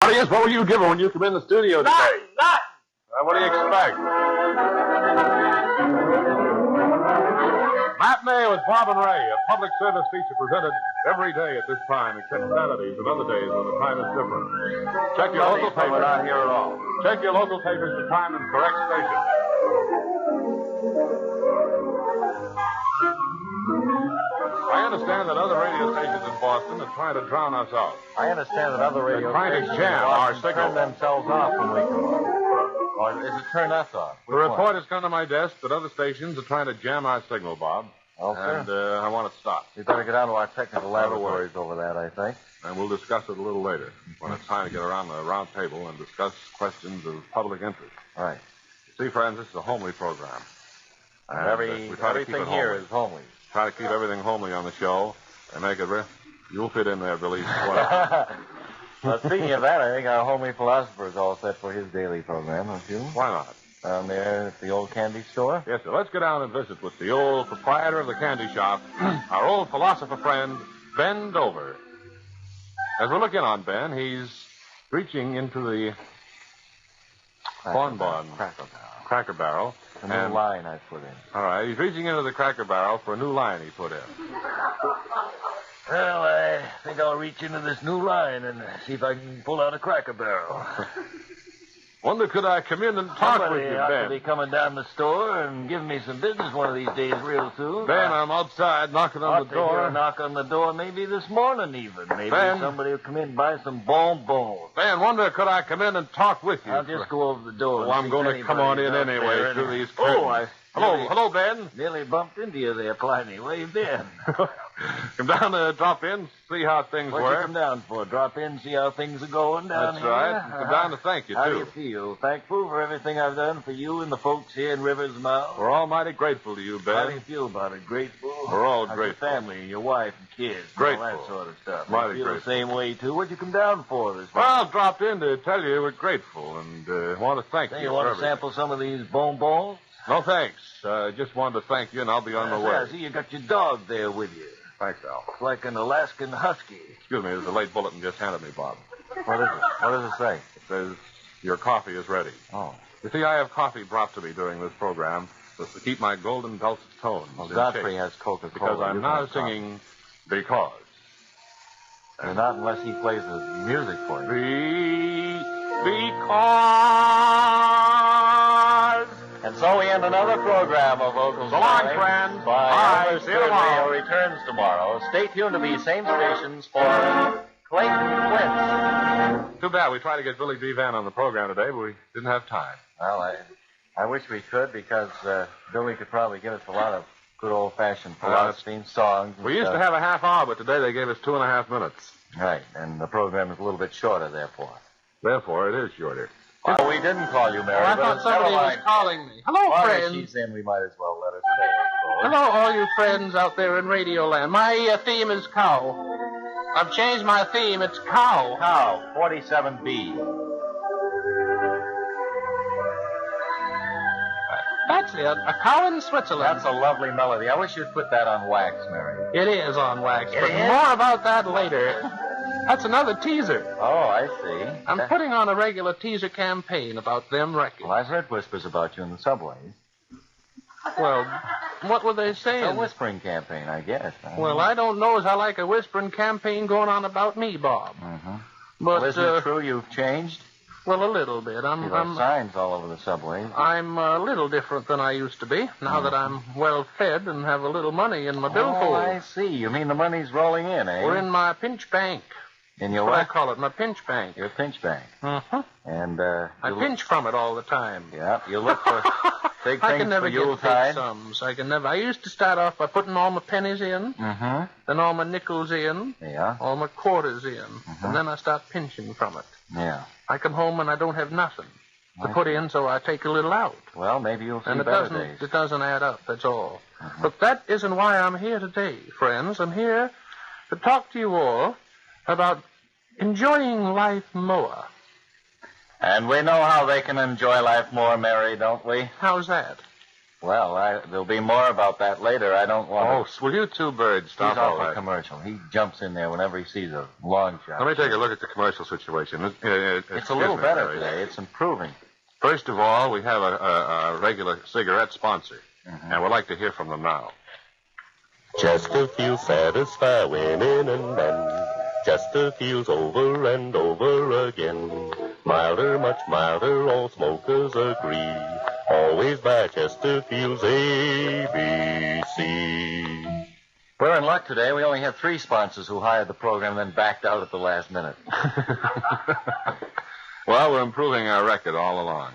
Audience, what will you give her when you come in the studio today? Nothing. What do you expect? Matinee with Bob and Ray, a public service feature presented every day at this time, except Saturdays and other days when the time is different. Check your local papers. Not here at all. Check your local papers for time and correct station. I understand that other radio stations in Boston are trying to drown us out. I understand that other radio They're trying to stations jam our signal. turn themselves off when we come on. Or is it turn us off? The report has come to my desk that other stations are trying to jam our signal, Bob. Okay. And I want it stopped. We better get down to our technical laboratories over that, I think. And we'll discuss it a little later, when it's time to get around the round table and discuss questions of public interest. Right. See, friends, this is a homely program. And we try to keep it everything here homely. is homely. Try to keep everything homely on the show and make it You'll fit in there, Billy, as well. Well, speaking of that, I think our homely philosopher is all set for his daily program, don't you? Why not? Down there at the old candy store? Yes, sir. Let's go down and visit with the old proprietor of the candy shop, our old philosopher friend, Ben Dover. As we look in on Ben, he's reaching into the bonbon cracker barrel. A new line I put in. All right, he's reaching into the cracker barrel for a new line he put in. Well, I think I'll reach into this new line and see if I can pull out a cracker barrel. Wonder could I come in and talk with you, ought Ben? to be coming down the store and giving me some business one of these days real soon. Ben, I'm outside knocking on the door. Hear a knock on the door maybe this morning even. Maybe Ben. somebody will come in and buy some bonbons. Ben, wonder could I come in and talk with you? I'll just go over the door. Well, I'm going to come on in anyway through these curtains. Hello, Ben. Nearly bumped into you there, Pliny. Where you been? Come down to drop in, see how things What were. you come down for? Drop in, see how things are going down That's here? right. Come down to thank you, How too. do you feel? Thankful for everything I've done for you and the folks here in Rivers Mouth? We're all mighty grateful to you, Ben. How do you feel about it? Grateful? We're all How's grateful. Your family, your wife and kids, Grateful. all that sort of stuff. Mighty You feel grateful. the same way, too. What'd you come down for this Well, morning? I dropped in to tell you we're grateful and want to thank Say, you you for want to everything. sample some of these bonbons? No, thanks. Just wanted to thank you, and I'll be on my way. I see you got your dog there with you. Thanks, Al. It's like an Alaskan husky. Excuse me, there's a late bulletin just handed me, Bob. What is it? What does it say? It says your coffee is ready. Oh. You see, I have coffee brought to me during this program to keep my golden dulcet tones Well, in Godfrey shape, has Coca-Cola. because I'm You now can have singing Because. coffee. And not unless he plays the music for you. Because. And so we end another program of Vocals. So long, Live friends. By Bye. Elvis See you tomorrow. Sterling, who returns tomorrow. Stay tuned to these same stations for Clayton Quince. Too bad we tried to get Billy B. Van on the program today, but we didn't have time. Well, I wish we could because Billy could probably give us a lot of good old-fashioned philosophy and songs. And We used to stuff. have a half hour, but today they gave us 2.5 minutes. Right, and the program is a little bit shorter, therefore. Therefore, it is shorter. Well, we didn't call you, Mary. Oh, I but thought somebody never was mind. calling me. Hello, Well, if friends. she's in, we might as well let her stay, I suppose. Hello, all you friends out there in Radio Land. My theme is cow. I've changed my theme. It's cow. Cow, 47B. That's it. A cow in Switzerland. That's a lovely melody. I wish you'd put that on wax, Mary. It is on wax, It but is? more about that later. That's another teaser. Oh, I see. I'm putting on a regular teaser campaign about them records. Well, I've heard whispers about you in the subway. Well, what were they A saying? whispering campaign, I guess. Well, I don't know as I like a whispering campaign going on about me, Bob. Mm-hmm. But, Well, isn't it true you've changed? well, a little bit. See those signs all over the subway. I'm a little different than I used to be, now that I'm well fed and have a little money in my Oh, billfold. I see. You mean the money's rolling in, eh? We're in my pinch bank. In your What I what? call it, my pinch bank. Your pinch bank. Mm-hmm. And, I pinch from it all the time. Yeah, you look for big I things can never for get big Yuletide. sums. I used to start off by putting all my pennies in, Mm-hmm. then all my nickels in, Yeah, all my quarters in, and then I start pinching from it. yeah. I come home and I don't have nothing to I put see. in, so I take a little out. Well, maybe you'll see And it better doesn't, days. it doesn't add up, that's all. But that isn't why I'm here today, friends. I'm here to talk to you all about enjoying life more. And we know how they can enjoy life more, Mary, don't we? How's that? Well, there'll be more about that later. I don't want will you two birds stop He's all off a that? commercial. He jumps in there whenever he sees a long shot. Let me take a look at the commercial situation. It's a little better today. It's improving. First of all, we have a regular cigarette sponsor, and we'd like to hear from them now. Chesterfield satisfy women and men. Chesterfield's over and over again. Milder, much milder, all smokers agree. Always buy Chesterfield's ABC. We're in luck today. We only had 3 sponsors who hired the program and then backed out at the last minute. Well, we're improving our record all along.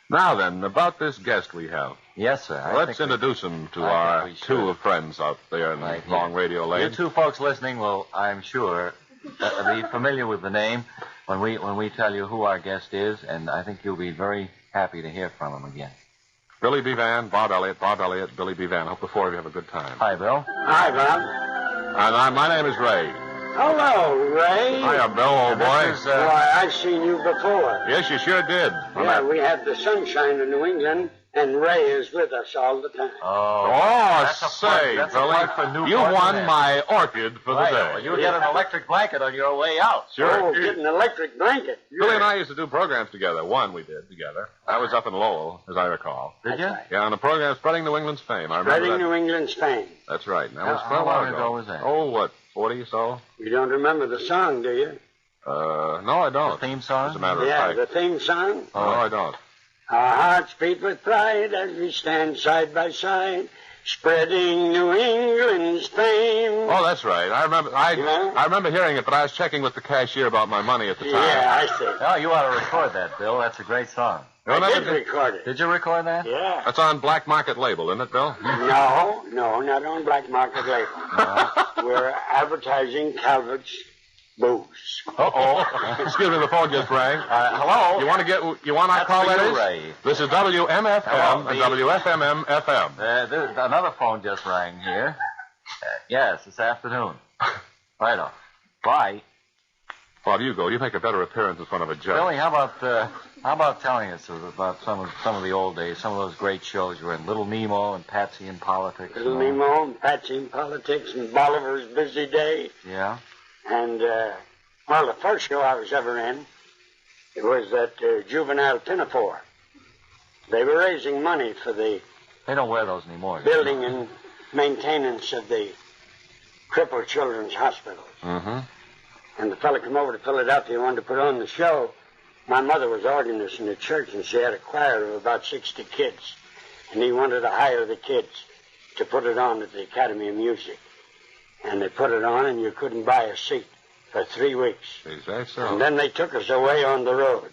Now then, about this guest we have. Yes, sir. Let's introduce him to our two friends out there in the long radio lane. You two folks listening will, I'm sure, be familiar with the name when we tell you who our guest is, and I think you'll be very happy to hear from him again. Billy B. Van, Bob Elliott, Billy B. Van. Hope the 4 of you have a good time. Hi, Bill. Hi, Bob. And my name is Ray. Hello, Ray. Hiya, Bill, old boy. Why, I've seen you before. Yes, you sure did. Yeah, we have the sunshine in New England, and Ray is with us all the time. Say, Billy, you won my orchid for the day. Well, you'll get an electric blanket on your way out. Sure. Oh, get an electric blanket. Billy and I used to do programs together. One we did together. I was up in Lowell, as I recall. Did you? Right. Yeah, on a program Spreading New England's Fame. I remember Spreading that. New England's fame. That's right. And that was How a while long ago was that? Oh, what, 40 or so? You don't remember the song, do you? No, I don't. The theme song? As a matter of Yeah, fact. the theme song. No, I don't. Our hearts beat with pride as we stand side by side, spreading New England's fame. Oh, that's right. I remember. I remember hearing it, but I was checking with the cashier about my money at the time. Yeah, I see. Oh, you ought to record that, Bill. That's a great song. You I remember? did record it. Did you record that? Yeah. That's on Black Market label, isn't it, Bill? No, not on black market label. We're advertising Calvert's booze. Uh-oh. Excuse me, the phone just rang. Hello? You want to call for that you, is? Ray. This is WMFM Hello, and the- WFMM FM. Another phone just rang here. Yes, this afternoon. Right off. Bye. Bob, you go. You make a better appearance in front of a judge. Billy, how about telling us about some of the old days, some of those great shows you were in, Little Nemo and Patsy in Politics. Little Nemo and Patsy in Politics and Bolivar's Busy Day. Yeah. And, well, the first show I was ever in, it was at Juvenile Pinafore. They were raising money for the They don't wear those anymore. building and maintenance of the crippled children's hospitals. Mm-hmm. And the fellow come over to Philadelphia, wanted to put on the show. My mother was organist in the church, and she had a choir of about 60 kids. And he wanted to hire the kids to put it on at the Academy of Music. And they put it on, and you couldn't buy a seat for 3 weeks. Is that so? And then they took us away on the road.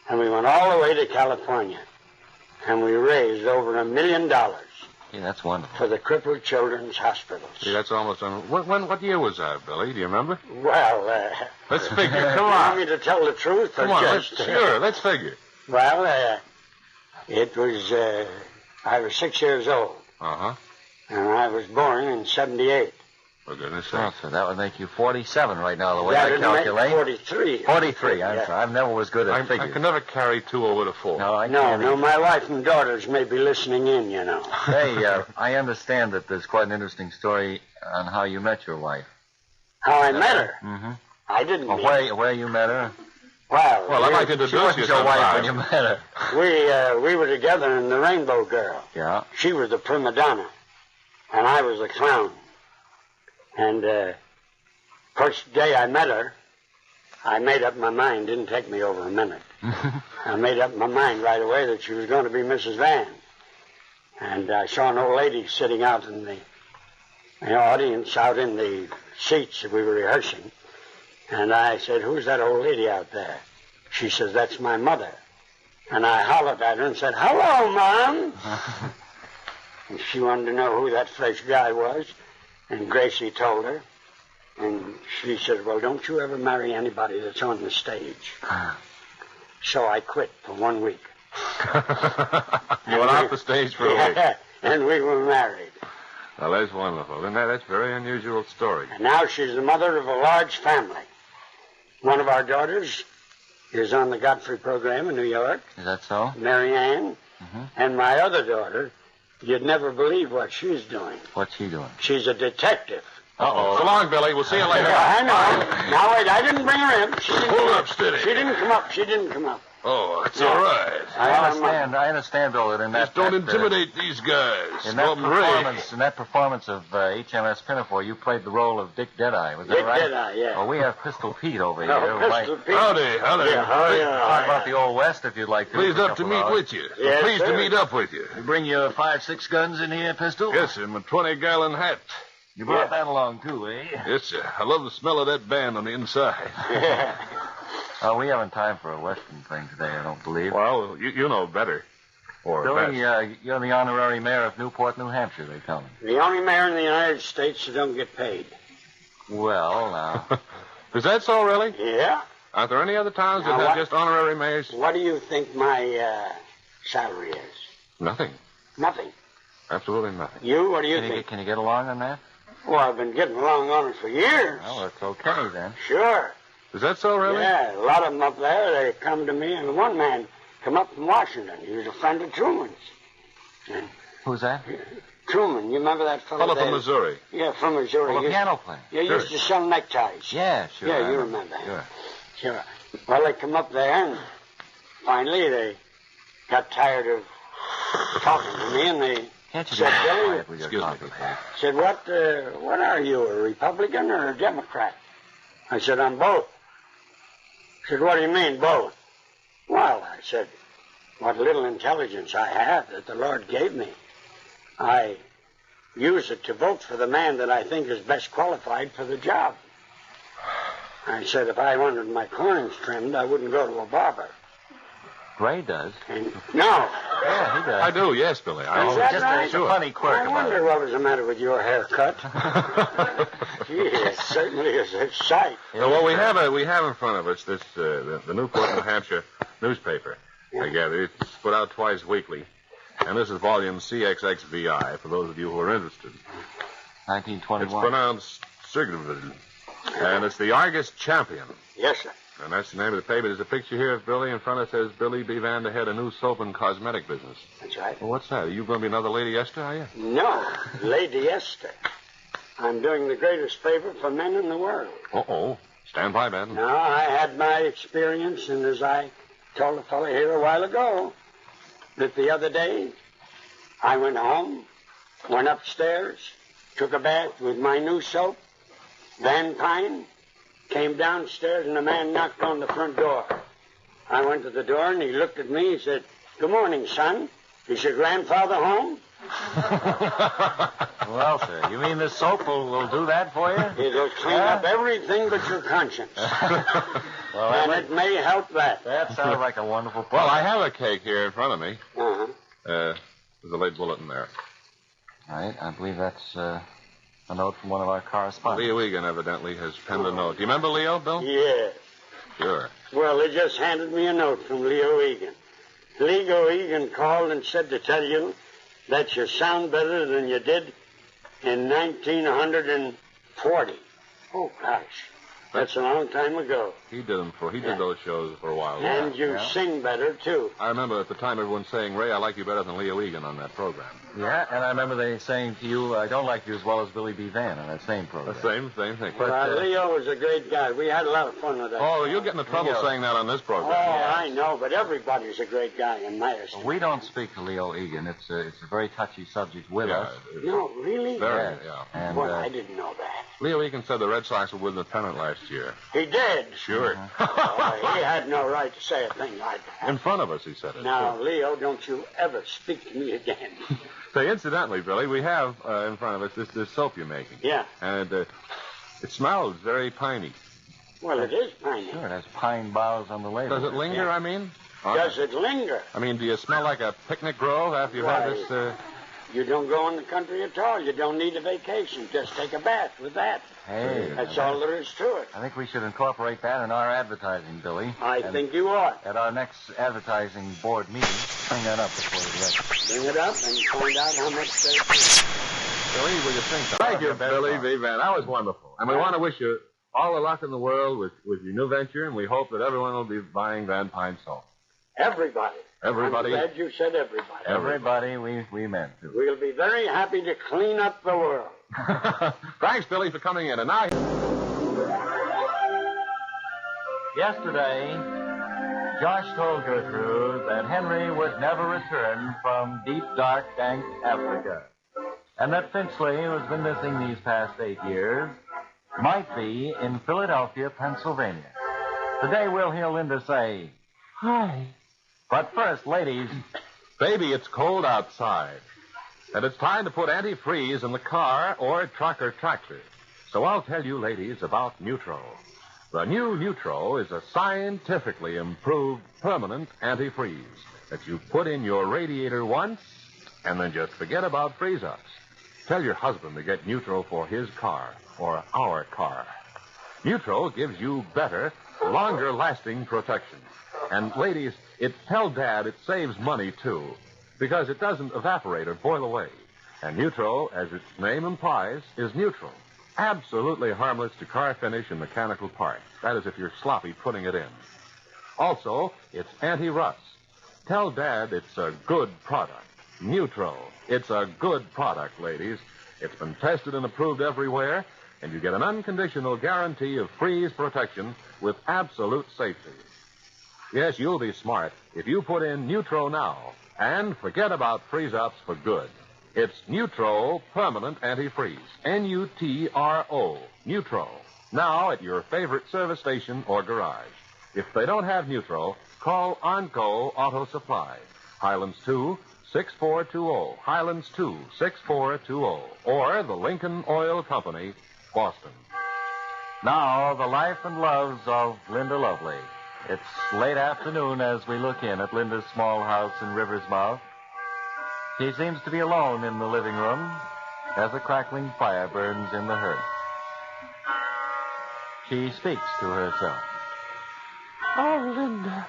And we went all the way to California. And we raised over $1 million Yeah, that's wonderful. for the crippled children's hospitals. See, that's almost... What year was that, Billy? Do you remember? Well, Let's figure. Come you want me on. to tell the truth? Or Come on. just, Sure, let's figure. Well, it was, I was 6 years old, Uh-huh. and I was born in 78. For goodness Oh, sake. so that would make you 47 right now, the way That I would make calculate. 43. 43, I'm Yeah. sorry. I never was good at I figures. can never carry 2 over to 4. No, I No, can't. no, my wife and daughters may be listening in, you know. Hey, I understand that there's quite an interesting story on how you met your wife. How I met her. Mm-hmm. I didn't meet her. Where you met her? Well, I'd like to She introduce you wasn't your wife when sometime. you met her. We were together in the Rainbow Girl. Yeah. She was the prima donna, and I was the clown. And first day I met her, I made up my mind. Didn't take me over a minute. I made up my mind right away that she was going to be Mrs. Van. And I saw an old lady sitting out in the audience, out in the seats that we were rehearsing. And I said, "Who's that old lady out there?" She says, "That's my mother." And I hollered at her and said, "Hello, Mom." And she wanted to know who that fresh guy was. And Gracie told her. And she said, "Well, don't you ever marry anybody that's on the stage." So I quit for 1 week. You went off the stage for a week. And we were married. Well, that's wonderful. Isn't that? That's a very unusual story. And now she's the mother of a large family. One of our daughters is on the Godfrey program in New York, Is that so? Mary Ann. And my other daughter You'd never believe what she's doing. What's she doing? She's a detective. Uh-oh. So long, Billy. We'll see you later. Yeah, I know. Now, wait, I didn't bring her in. She didn't Hold come up, steady. She didn't come up. She didn't come up. Oh, that's all right. I understand, Bill, that in that... Just don't intimidate these guys. In that performance of HMS Pinafore, you played the role of Dick Deadeye. Was that Dick right? Deadeye, yeah. Well, we have Pistol Pete over No, here. Pistol Pete. Howdy. Yeah, howdy. Talk about the Old West, if you'd like to. Pleased up to meet with you. Yes, Pleased sir. to meet up with you. You bring your 5-6 guns in here, Pistol? Yes, sir. My 20-gallon hat. You brought that along, too, eh? Yes, sir. I love the smell of that band on the inside. We haven't time for a Western thing today, I don't believe. Well, you know better. Or Billy, best. you're the honorary mayor of Newport, New Hampshire, they tell me. The only mayor in the United States who don't get paid. Well, now... Is that so, really? Yeah. Are there any other towns that Now, have what- just honorary mayors? What do you think my salary is? Nothing. Nothing. Absolutely nothing. You? What do you Can think? you get along on that? Well, I've been getting along on it for years. Well, it's okay, then. Sure. Is that so, really? Yeah, a lot of them up there, they come to me, and one man come up from Washington. He was a friend of Truman's. And Who's that? Truman, you remember that fellow? Fellow from there? Missouri. Yeah, from Missouri. Well, a He used- piano player. Yeah, he used to sell neckties. Yeah, sure. Yeah, I you remember him. Sure. Sure. Well, they come up there, and finally they got tired of talking to me, and they Can't you said, be Billy, quiet with your Excuse me, coffee, please? said, what are you, a Republican or a Democrat? I said, I'm both. He said, what do you mean, both? Well, I said, what little intelligence I have that the Lord gave me, I use it to vote for the man that I think is best qualified for the job. I said, if I wanted my corns trimmed, I wouldn't go to a barber. Ray does. And no. Yeah, he does. I do, yes, Billy. Is that just right? a funny quirk I about wonder it. what was the matter with your haircut. Gee, it certainly is a sight. Well, we have in front of us this the Newport, New Hampshire newspaper. I gather it's put out twice weekly, and this is volume CXXVI for those of you who are interested. 1921. It's pronounced Sigurd, and it's the Argus Champion. Yes, sir. And that's the name of the paper. There's a picture here of Billy. In front it says Billy B. Van der Head, a new soap and cosmetic business. That's right. Well, what's that? Are you going to be another Lady Esther, are you? No, Lady Esther. I'm doing the greatest favor for men in the world. Uh-oh. Stand by, Ben. Now, I had my experience, and as I told a fellow here a while ago, that the other day I went home, went upstairs, took a bath with my new soap, Van Pine, came downstairs, and a man knocked on the front door. I went to the door, and he looked at me. He said, "Good morning, son. Is your grandfather home?" Well, sir, you mean this soap will do that for you? It'll clean up everything but your conscience. Well, And it may help that. that sounds like a wonderful Well, plan. I have a cake here in front of me. Uh-huh. There's a late bulletin there. Right, I believe that's a note from one of our correspondents. Leo Egan evidently has penned a note. Do you remember Leo, Bill? Yeah. Sure. Well, they just handed me a note from Leo Egan. Leo Egan called and said to tell you that you sound better than you did in 1940. Oh, gosh. That's a long time ago. He did those shows for a while. And you sing better, too. I remember at the time everyone saying, Ray, I like you better than Leo Egan on that program. Yeah, and I remember they saying to you, I don't like you as well as Billy B. Van on that same program. The same thing. Well, Leo was a great guy. We had a lot of fun with that. Oh, you'll get into trouble Leo. saying that on this Oh, program. I know, but everybody's a great guy in my estimation. We don't speak to Leo Egan. It's a very touchy subject with us. No, really? Very, Yes. yeah. And, Well, I didn't know that. Leo Egan said the Red Sox would win the pennant last year. He did. Sure. Oh, he had no right to say a thing like that. In front of us, he said it. Now, Leo, don't you ever speak to me again. Say, incidentally, Billy, we have in front of us this soap you're making. Yeah. And it smells very piney. Well, it is piney. Sure, it has pine boughs on the label. Does it linger, Yeah. I mean? Does it linger? I mean, do you smell like a picnic grove after you've had this? You don't go in the country at all. You don't need a vacation. Just take a bath with that. Hey, That's all there is to it. I think we should incorporate that in our advertising, Billy. I And think you ought. At our next advertising board meeting, bring that up before the rest. Bring it up and find out how much they pay. Billy, will you think so? Thank you, Billy V. Van. That was wonderful. And we want to wish you all the luck in the world with your new venture, and we hope that everyone will be buying Van Pine soap. Everybody. Everybody. I'm glad you said everybody. Everybody we meant to. We'll be very happy to clean up the world. Thanks, Billy, for coming in. And now... Yesterday, Josh told Gertrude that Henry would never return from deep, dark, dank Africa. And that Finchley, who has been missing these past 8 years, might be in Philadelphia, Pennsylvania. Today we'll hear Linda say, Hi. but first, ladies, Baby, it's cold outside. And it's time to put antifreeze in the car or truck or tractor. So I'll tell you, ladies, about Neutro. The new Neutro is a scientifically improved permanent antifreeze that you put in your radiator once and then just forget about freeze-ups. Tell your husband to get Neutro for his car or our car. Neutro gives you better, longer-lasting protection. And, ladies, tell Dad it saves money, too, because it doesn't evaporate or boil away. And Neutro, as its name implies, is neutral. Absolutely harmless to car finish and mechanical parts. That is, if you're sloppy putting it in. Also, it's anti-rust. Tell Dad it's a good product. Neutro. It's a good product, ladies. It's been tested and approved everywhere, and you get an unconditional guarantee of freeze protection with absolute safety. Yes, you'll be smart if you put in Neutro now and forget about freeze-ups for good. It's Neutro Permanent Antifreeze. N-U-T-R-O. Neutro. Now at your favorite service station or garage. If they don't have Neutro, call Onco Auto Supply. Highlands 2, 6420. Highlands 2, 6420. Or the Lincoln Oil Company, Boston. now the life and loves of Linda Lovely. It's late afternoon as we look in at Linda's small house in Riversmouth. She seems to be alone in the living room as a crackling fire burns in the hearth. She speaks to herself. Oh, Linda.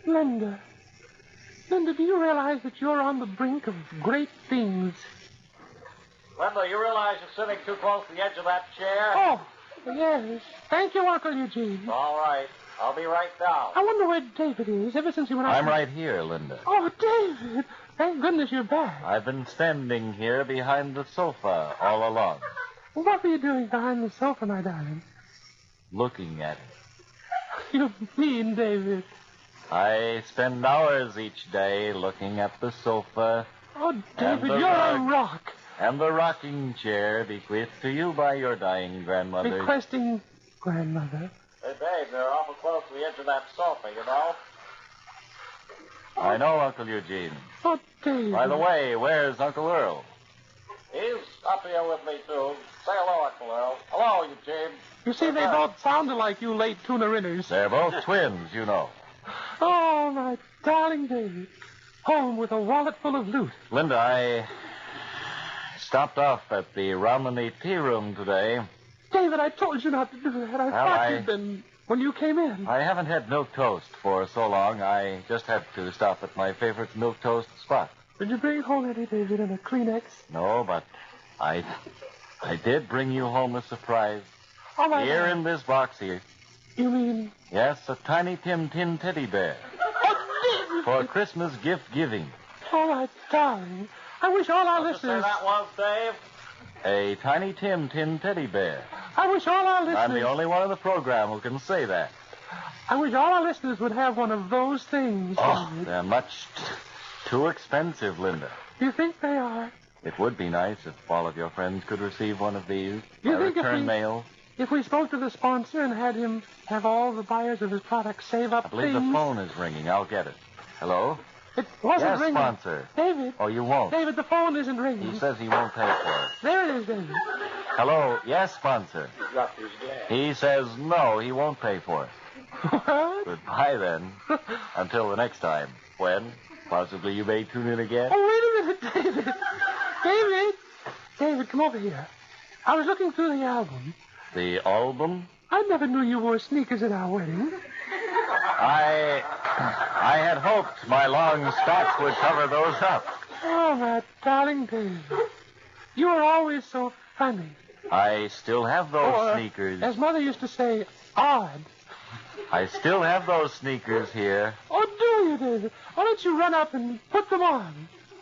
Linda. Linda, do you realize that you're on the brink of great things? Linda, you realize you're sitting too close to the edge of that chair? Oh, yes. Thank you, Uncle Eugene. All right. I'll be right down. I wonder where David is ever since he went out. I'm right here, Linda. Oh, David. Thank goodness you're back. I've been standing here behind the sofa all along, What were you doing behind the sofa, my darling? looking at it. You mean, David. I spend hours each day looking at the sofa Oh, David, the you're a rug. rock. and the rocking chair bequeathed to you by your dying grandmother. Requesting grandmother. Hey, babe, they're awful close to the edge of that sofa, you know. I know, Uncle Eugene. Oh, David. By the way, where's Uncle Earl? He's up here with me, too. Say hello, Uncle Earl. Hello, Eugene. You see, they both sounded like you late tuna-inners. They're both twins, you know. Oh, my darling David. Home with a wallet full of loot. Linda, I stopped off at the Romney Tea Room today. David, I told you not to do that. I thought you'd been when you came in. I haven't had milk toast for so long, I just had to stop at my favorite milk toast spot. Did you bring home any, David, and a Kleenex? No, but I did bring you home a surprise. Oh, my Here God. in this box here. You mean... Yes, a tiny Tim Tin teddy bear Oh, David! for Christmas gift giving. Oh, my darling. I wish all our listeners... was, Dave? A tiny Tim Tin teddy bear. I wish all our listeners... I'm the only one in the program who can say that. I wish all our listeners would have one of those things. Oh, David. they're much too expensive, Linda. You think they are? It would be nice if all of your friends could receive one of these. You by think if return we- mail. If we spoke to the sponsor and had him have all the buyers of his products save up I believe things... the phone is ringing. I'll get it. Hello? It wasn't Yes, ringing. sponsor. David. Oh, you won't. David, the phone isn't ringing. He says he won't pay for it. There it is, David. Hello? Yes, sponsor. He dropped his gas. He says no, he won't pay for it. What? Goodbye, then. Until the next time, when possibly you may tune in again. Oh, wait a minute, David. David. David, come over here. I was looking through the album. The album? I never knew you wore sneakers at our wedding. I had hoped my long spats would cover those up. Oh, my darling David. You were always so funny. I still have those Or, sneakers. as Mother used to say, odd. I still have those sneakers here. Oh, you, David. Why don't you run up and put them on?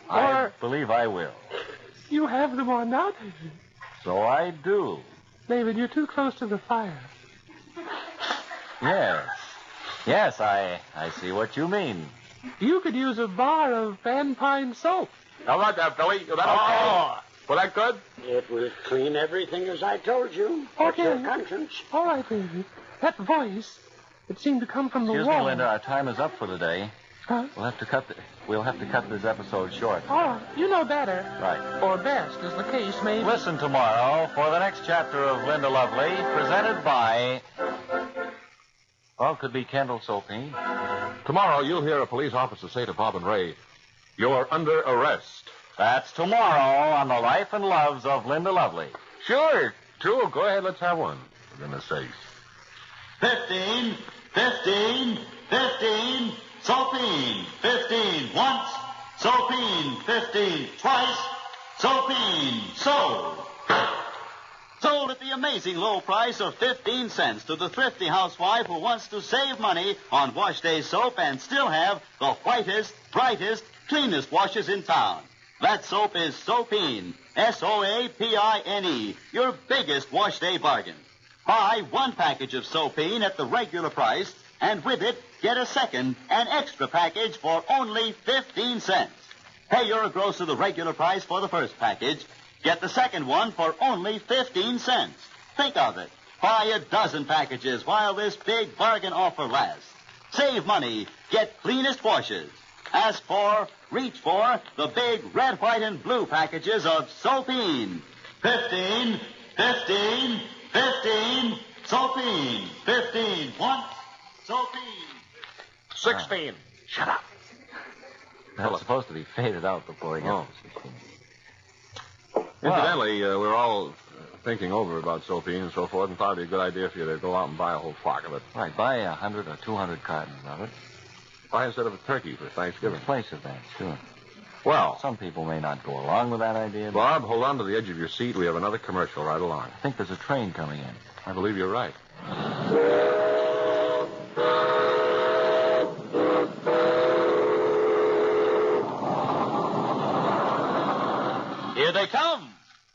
I believe I will. You have them on now, David. So I do. David, you're too close to the fire. Yes. Yes, I see what you mean. You could use a bar of Van Pine soap. How about that, Billy? Is that okay? Was that good? It will clean everything as I told you. What's Okay. your conscience? All right, David. That voice, it seemed to come from the Excuse wall. me, Linda. Our time is up for today. Huh? We'll have to cut this episode short. All right. You know better. Right. Or best, as the case may be. Listen tomorrow for the next chapter of Linda Lovely, presented by... Well, it could be Kendall Sopine. Tomorrow, you'll hear a police officer say to Bob and Ray, "You're under arrest." That's tomorrow on the Life and Loves of Linda Lovely. Sure. True. Go ahead. Let's have one. For goodness sakes. 15, 15, 15, Sopine. 15 once, Sopine. 15 twice, Sopine. Sold. Sold at the amazing low price of 15 cents to the thrifty housewife who wants to save money on wash day soap and still have the whitest, brightest, cleanest washes in town. That soap is Sopine, Soapine, your biggest wash day bargain. Buy one package of Sopine at the regular price, and with it, get a second, an extra package for only 15 cents. Pay your grocer the regular price for the first package. Get the second one for only 15 cents. Think of it. Buy a dozen packages while this big bargain offer lasts. Save money. Get cleanest washes. Ask for, reach for the big red, white, and blue packages of Sopine. 15, 15, 15, Sopine. 15 once, Sopine. 16. Shut up. That's supposed to be faded out before he gets Oh. to 16. Incidentally, we're all thinking over about Sopine and so forth, and thought it'd be a good idea for you to go out and buy a whole flock of it. Right, buy 100 or 200 cartons of it. Buy instead of a turkey for Thanksgiving. In place of that, sure. Well, Some people may not go along with that idea. But Bob, hold on to the edge of your seat. We have another commercial right along. I think there's a train coming in. I believe you're right. Here they come.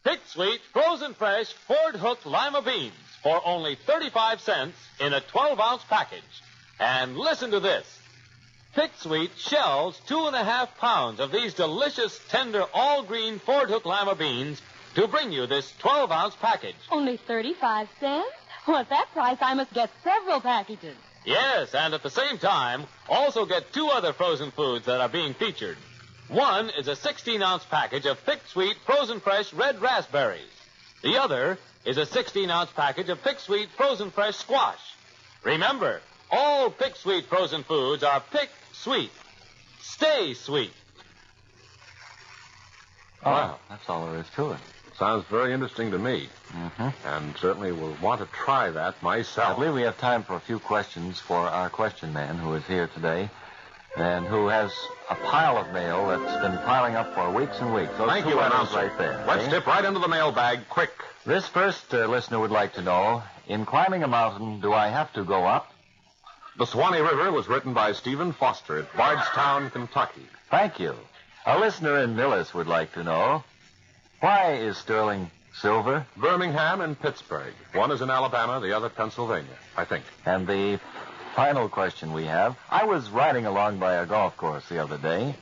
Pick Sweet Frozen Fresh Ford Hook Lima Beans for only 35 cents in a 12-ounce package. And listen to this. Pick Sweet shells 2.5 pounds of these delicious, tender, all-green Ford Hook Lima beans to bring you this 12-ounce package. Only 35 cents? Well, at that price, I must get several packages. Yes, and at the same time, also get 2 other frozen foods that are being featured. One is a 16-ounce package of Pick Sweet Frozen Fresh Red Raspberries. The other is a 16-ounce package of Pick Sweet Frozen Fresh Squash. Remember, all Pick Sweet frozen foods are Pick Sweet. Stay sweet. Oh, that's all there is to it. Sounds very interesting to me. Mm-hmm. And certainly will want to try that I myself. believe we have time for a few questions for our question man who is here today and who has a pile of mail that's been piling up for weeks and weeks. Those Thank 2 you, letters announcer. right there. Let's see? dip right into the mailbag, quick. This first listener would like to know, in climbing a mountain, do I have to go up? The Swanee River was written by Stephen Foster at Bardstown, Kentucky. Thank you. A listener in Millis would like to know, why is sterling silver? Birmingham and Pittsburgh. One is in Alabama, the other Pennsylvania, I think. And the final question we have, I was riding along by a golf course the other day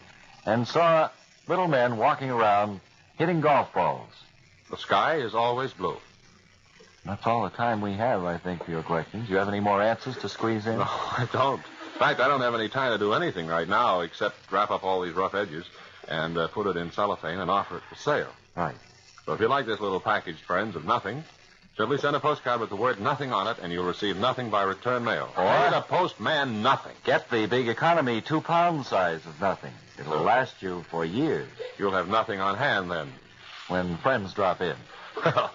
and saw little men walking around hitting golf balls. The sky is always blue. That's all the time we have, I think, for your questions. Do you have any more answers to squeeze in? No, I don't. In fact, I don't have any time to do anything right now except wrap up all these rough edges and put it in cellophane and offer it for sale. Right. So if you like this little package, friends, of nothing, simply send a postcard with the word nothing on it, and you'll receive nothing by return mail. Or- Pay the postman nothing. Get the big economy 2-pound size of nothing. It'll last you for years You'll have nothing on hand then. when friends drop in. Well,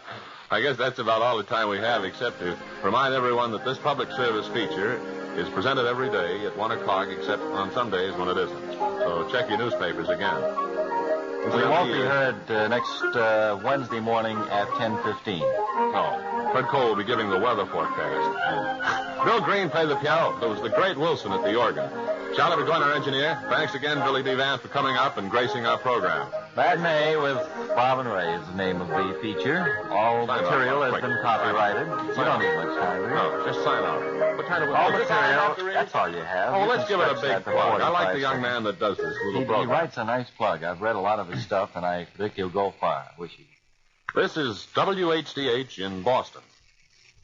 I guess that's about all the time we have, except to remind everyone that this public service feature is presented every day at 1 o'clock, except on some days when it isn't. So check your newspapers again. We won't be heard next Wednesday morning at 10:15. No. Fred Cole will be giving the weather forecast. Bill Green played the piano. There was the great Wilson at the organ. Charlie McGlynn, our engineer. Thanks again, Billy D. Vance, for coming up and gracing our program. Matinee with Bob and Ray is the name of the feature. All material has been copyrighted. You don't need much time, do you? No, just sign out. What kind of all material, that's all you have. Oh, You let's can give it a stretch big that to plug. I like 45 the young seconds. man that does this little He program. writes a nice plug. I've read a lot of his stuff, and I think he'll go far. Wish he. This is WHDH in Boston.